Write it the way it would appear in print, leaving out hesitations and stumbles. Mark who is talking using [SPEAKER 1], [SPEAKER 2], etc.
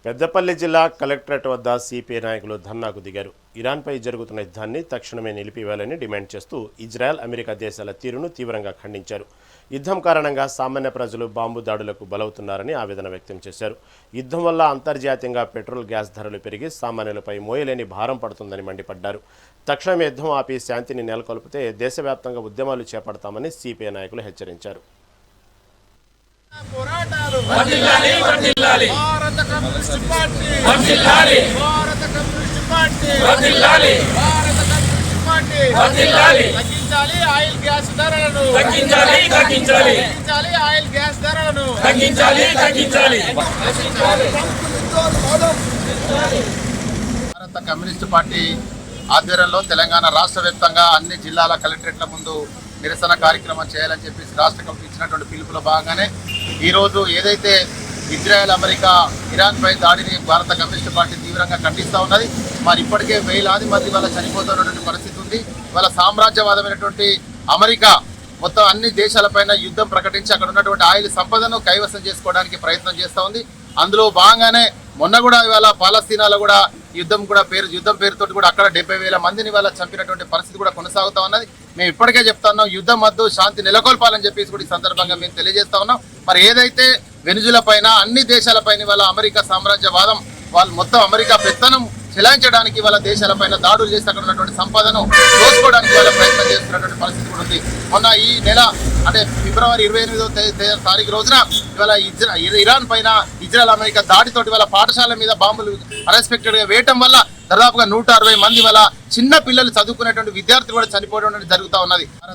[SPEAKER 1] పెద్దపల్లి జిల్లా కలెక్టరేట్ వద్ద సిపిఐ నాయకులు ధర్నాకు దిగారు. ఇరాన్పై జరుగుతున్న యుద్ధాన్ని తక్షణమే నిలిపివేయాలని డిమాండ్ చేస్తూ ఇజ్రాయెల్, అమెరికా దేశాల తీరును తీవ్రంగా ఖండించారు. యుద్ధం కారణంగా సామాన్య ప్రజలు బాంబు దాడులకు బలవుతున్నారని ఆవేదన వ్యక్తం చేశారు. యుద్ధం వల్ల అంతర్జాతీయంగా పెట్రోల్, గ్యాస్ ధరలు పెరిగి సామాన్యులపై మోయలేని భారం పడుతుందని మండిపడ్డారు. తక్షణమే యుద్ధం ఆపి శాంతిని నెలకొల్పితే దేశవ్యాప్తంగా ఉద్యమాలు చేపడతామని సిపిఐ నాయకులు హెచ్చరించారు.
[SPEAKER 2] భారత కమ్యూనిస్ట్ పార్టీ వర్ధిల్లాలి, భారత కమ్యూనిస్ట్ పార్టీ వర్ధిల్లాలి, భారత కమ్యూనిస్ట్ పార్టీ వర్ధిల్లాలి. తగ్గించాలి ఆయిల్ గ్యాస్ ధరలను, తగ్గించాలి తగ్గించాలి, తగ్గించాలి ఆయిల్ గ్యాస్ ధరలను, తగ్గించాలి తగ్గించాలి. భారత కమ్యూనిస్ట్ పార్టీ ఆధ్వర్యంలో తెలంగాణ రాష్ట్ర వ్యాప్తంగా అన్ని జిల్లాల కలెక్టరేట్ల ముందు నిరసన కార్యక్రమం చేయాలని చెప్పేసి రాష్ట్ర కమిటీ ఇచ్చినటువంటి పిలుపులో భాగంగానే ఈరోజు ఏదైతే ఇజ్రాయెల్, అమెరికా, ఇరాన్ పై దాడిని భారత కమ్యూనిస్ట్ పార్టీ తీవ్రంగా ఖండిస్తూ ఉన్నది. మరి ఇప్పటికే వేలాది మంది వాళ్ళ చనిపోతున్నటువంటి పరిస్థితి ఉంది. వాళ్ళ సామ్రాజ్యవాదమైనటువంటి అమెరికా మొత్తం అన్ని దేశాలపైన యుద్ధం ప్రకటించి అక్కడ ఉన్నటువంటి ఆయిల్ సంపదను కైవసం చేసుకోవడానికి ప్రయత్నం చేస్తూ ఉంది. అందులో భాగంగానే మొన్న కూడా ఇవాళ పాలస్తీనాలో కూడా యుద్ధం పేరుతో కూడా అక్కడ 70,000 మందిని వాళ్ళ చంపినటువంటి పరిస్థితి కూడా కొనసాగుతా ఉన్నది. మేము ఇప్పటికే చెప్తా ఉన్నాం, యుద్ధం వద్దు, శాంతి నెలకొల్పాలని చెప్పేసి కూడా ఈ సందర్భంగా మేము తెలియజేస్తా ఉన్నాం. మరి ఏదైతే వెనుజులా పైన అన్ని దేశాలపైన వాళ్ళ అమెరికా సామ్రాజ్యవాదం వాళ్ళు మొత్తం అమెరికా పెత్తనం చెలాయించడానికి వాళ్ళ దేశాలపైన దాడులు చేసి అక్కడ ఉన్నటువంటి సంపదను దోచుకోవడానికి వాళ్ళ ప్రయత్నం చేస్తున్నటువంటి పరిస్థితి కూడా ఉంది. మొన్న ఈ నెల అంటే ఫిబ్రవరి 28వ తారీఖు రోజున ఇవాళ ఇరాన్ పైన ఇజ్రాయెల్, అమెరికా దాడితోటి వాళ్ళ పాఠశాల మీద బాంబులు అన్ఎక్స్పెక్టెడ్ గా వేయటం వల్ల దాదాపుగా 160 మంది వాళ్ళ చిన్న పిల్లలు చదువుకునేటువంటి విద్యార్థులు కూడా చనిపోవడం జరుగుతూ ఉన్నది.